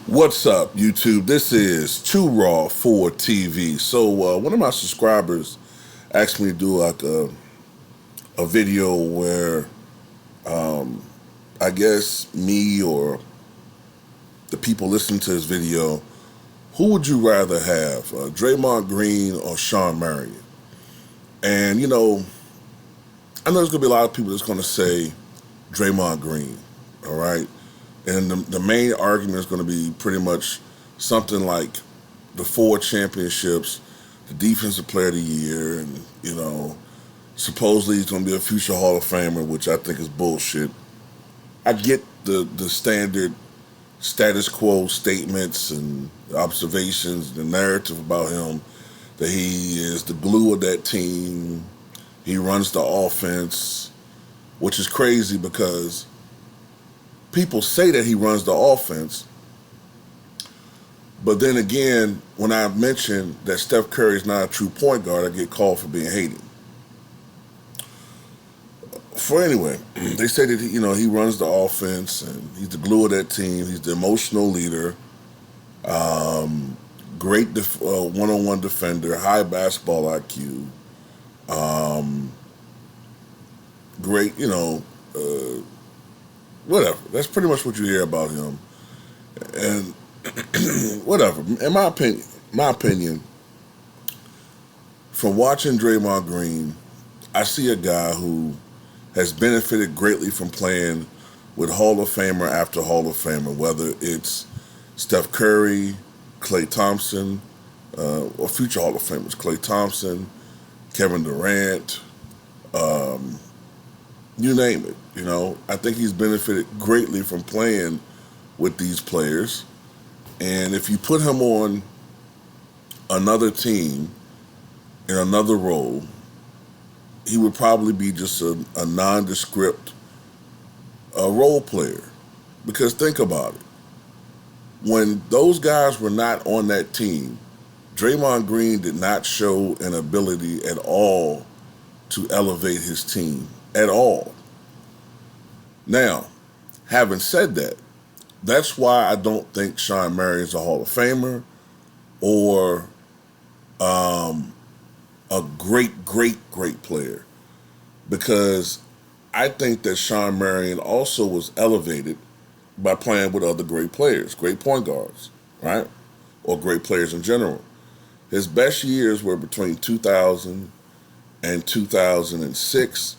What's up, YouTube? This is Too Raw for TV. So, one of my subscribers asked me to do like a video where I guess me or the people listening to this video, who would you rather have, Draymond Green or Shawn Marion? And I know there's gonna be a lot of people that's gonna say Draymond Green, all right? And the main argument is going to be pretty much something like the four championships, the defensive player of the year, and supposedly he's going to be a future Hall of Famer, which I think is bullshit. I get the standard status quo statements and observations, the narrative about him that he is the glue of that team. He runs the offense, which is crazy because people say that he runs the offense, but then again, when I mention that Steph Curry is not a true point guard, I get called for being hating. For anyway, they say that he runs the offense and he's the glue of that team. He's the emotional leader, great one-on-one defender, high basketball IQ, great, whatever. That's pretty much what you hear about him. And whatever. In my opinion, from watching Draymond Green, I see a guy who has benefited greatly from playing with Hall of Famer after Hall of Famer, whether it's Steph Curry, Klay Thompson, or future Hall of Famers, Klay Thompson, Kevin Durant, you name it. I think he's benefited greatly from playing with these players. And if you put him on another team in another role, he would probably be just a nondescript role player. Because think about it. When those guys were not on that team, Draymond Green did not show an ability at all to elevate his team at all. Now, having said that, that's why I don't think Shawn Marion's a Hall of Famer or a great player, because I think that Shawn Marion also was elevated by playing with other great players, great point guards, right? Or great players in general. His best years were between 2000 and 2006.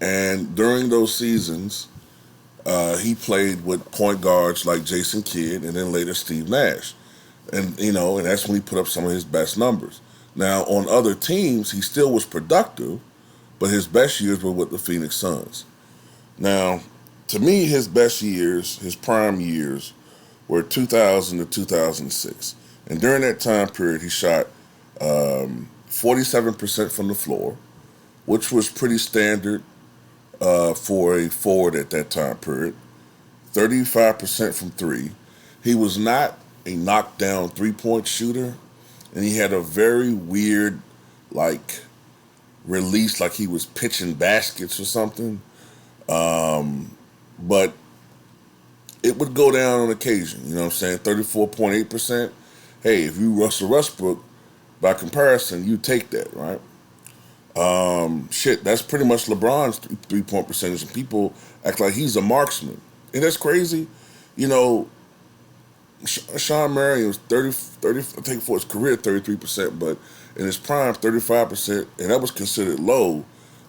And during those seasons, he played with point guards like Jason Kidd and then later Steve Nash. And that's when he put up some of his best numbers. Now, on other teams, he still was productive, but his best years were with the Phoenix Suns. Now, to me, his best years, his prime years, were 2000 to 2006. And during that time period, he shot 47% from the floor, which was pretty standard for a forward at that time period. 35% from three. He was not a knockdown three-point shooter, and he had a very weird, release, like he was pitching baskets or something. But it would go down on occasion. You know what I'm saying? 34.8%. Hey, if you Russell Westbrook, by comparison, you take that, right? That's pretty much LeBron's three-point percentage, and people act like he's a marksman. And that's crazy. Shawn Marion was 30, I think for his career, 33%, but in his prime, 35%, and that was considered low.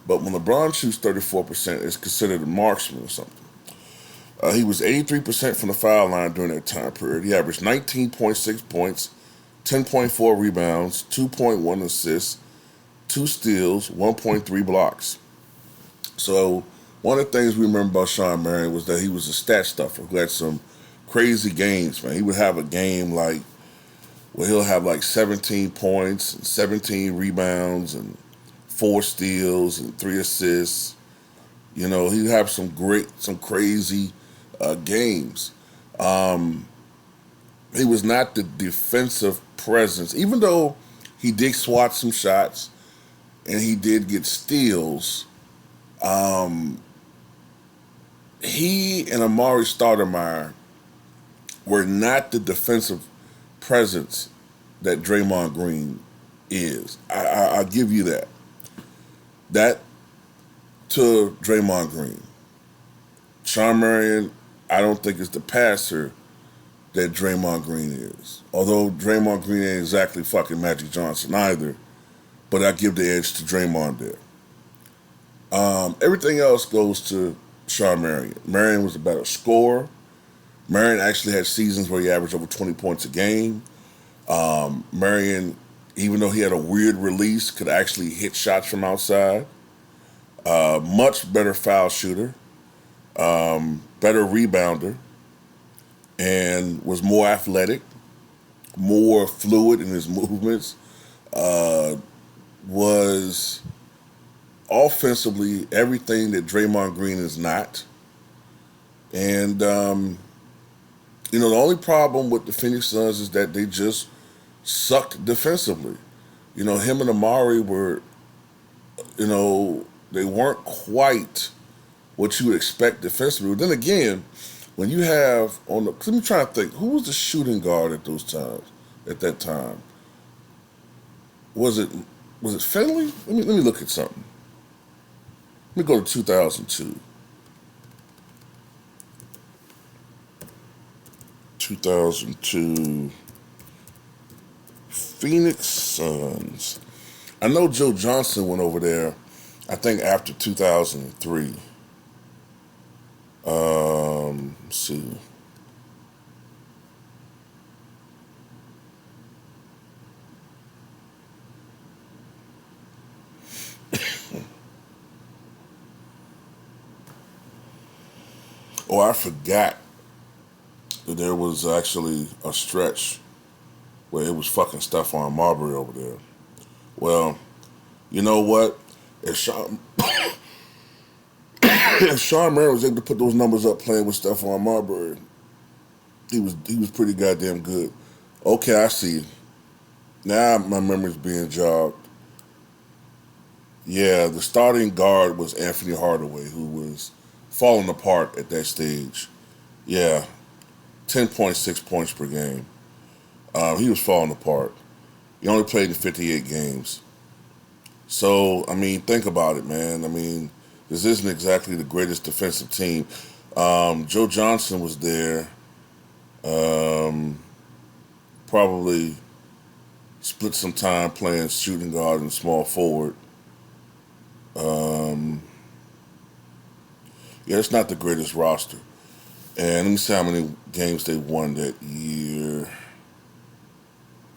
But when LeBron shoots 34%, it's considered a marksman or something. He was 83% from the foul line during that time period. He averaged 19.6 points, 10.4 rebounds, 2.1 assists, 2 steals, 1.3 blocks. So one of the things we remember about Shawn Marion was that he was a stat stuffer who had some crazy games, man. He would have a game where he'll have 17 points and 17 rebounds and 4 steals and 3 assists. He'd have some crazy games. He was not the defensive presence, even though he did swat some shots and he did get steals. He and Amari Stoudemire were not the defensive presence that Draymond Green is. I'll give you that. That to Draymond Green. Shawn Marion, I don't think is the passer that Draymond Green is. Although Draymond Green ain't exactly fucking Magic Johnson either, but I give the edge to Draymond there. Everything else goes to Shawn Marion. Marion was a better scorer. Marion actually had seasons where he averaged over 20 points a game. Marion, even though he had a weird release, could actually hit shots from outside. Much better foul shooter. Better rebounder. And was more athletic, more fluid in his movements. Was offensively everything that Draymond Green is not. And, the only problem with the Phoenix Suns is that they just sucked defensively. Him and Amari were, they weren't quite what you would expect defensively. But then again, when you have let me try to think, who was the shooting guard at that time? Was it Finley? Let me look at something. Let me go to 2002. 2002 Phoenix Suns. I know Joe Johnson went over there, I think after 2003. Let's see. Oh, I forgot that there was actually a stretch where it was fucking Stephon Marbury over there. Well, you know what? If Shawn Marion was able to put those numbers up playing with Stephon Marbury, he was pretty goddamn good. Okay, I see. Now my memory's being jogged. Yeah, the starting guard was Anthony Hardaway, who was falling apart at that stage. Yeah, 10.6 points per game. He was falling apart. He only played in 58 games. So, think about it, man. This isn't exactly the greatest defensive team. Joe Johnson was there. Probably split some time playing shooting guard and small forward. Yeah, it's not the greatest roster. And let me see how many games they won that year.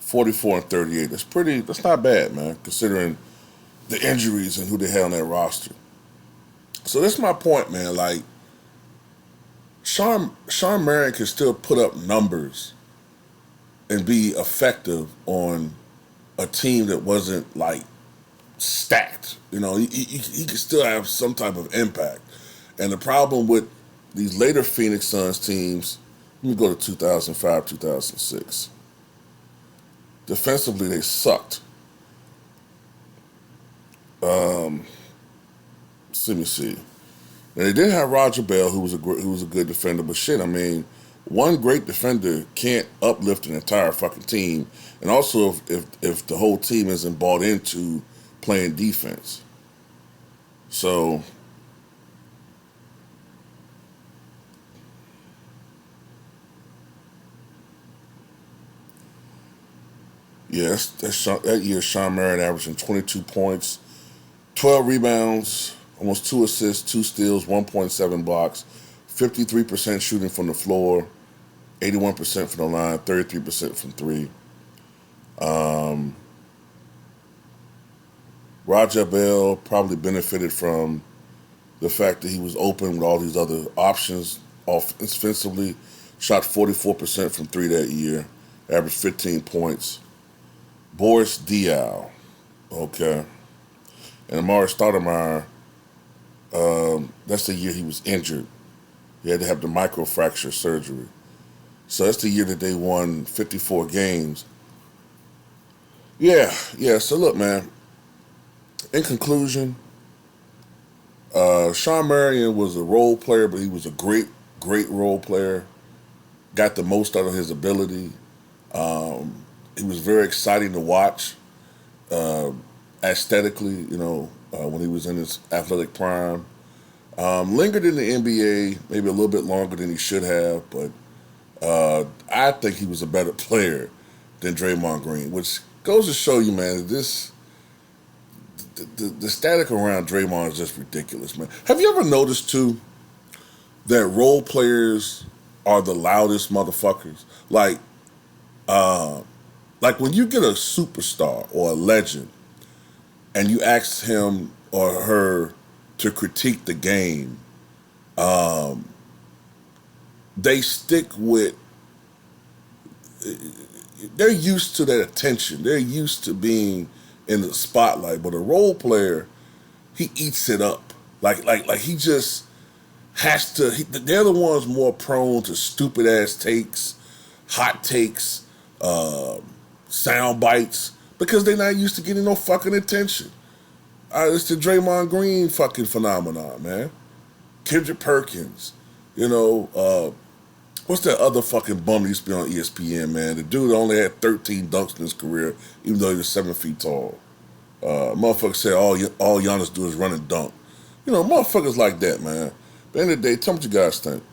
44-38. That's not bad, man, considering the injuries and who they had on that roster. So that's my point, man. Like, Shawn Marion can still put up numbers and be effective on a team that wasn't, like, stacked. He could still have some type of impact. And the problem with these later Phoenix Suns teams, let me go to 2005, 2006. Defensively, they sucked. Let me see. Now, they did have Roger Bell, who was a good defender, but shit, one great defender can't uplift an entire fucking team, and also if the whole team isn't bought into playing defense. So, yeah, that year Shawn Marion averaging 22 points, 12 rebounds, almost 2 assists, 2 steals, 1.7 blocks, 53% shooting from the floor, 81% from the line, 33% from three. Roger Bell probably benefited from the fact that he was open with all these other options offensively. Shot 44% from three that year, averaged 15 points. Boris Diaw, okay. And Amari Stoudemire, that's the year he was injured. He had to have the microfracture surgery. So that's the year that they won 54 games. Yeah. So look, man. In conclusion, Shawn Marion was a role player, but he was a great role player. got the most out of his ability. He was very exciting to watch uh, aesthetically, when he was in his athletic prime. Lingered in the NBA maybe a little bit longer than he should have, but I think he was a better player than Draymond Green, which goes to show you, man, the static around Draymond is just ridiculous, man. Have you ever noticed too that role players are the loudest motherfuckers? Uh, like when you get a superstar or a legend and you ask him or her to critique the game, they stick with. They're used to that attention. They're used to being in the spotlight. But a role player, he eats it up. Like he just has to. They're the ones more prone to stupid ass takes, hot takes, sound bites because they're not used to getting no fucking attention. It's the Draymond Green fucking phenomenon, man. Kendrick Perkins, what's that other fucking bum that used to be on ESPN, man? The dude only had 13 dunks in his career, even though he was 7 feet tall. Motherfuckers say all Giannis do is run and dunk. Motherfuckers like that, man. At the end of the day, tell me what you guys think.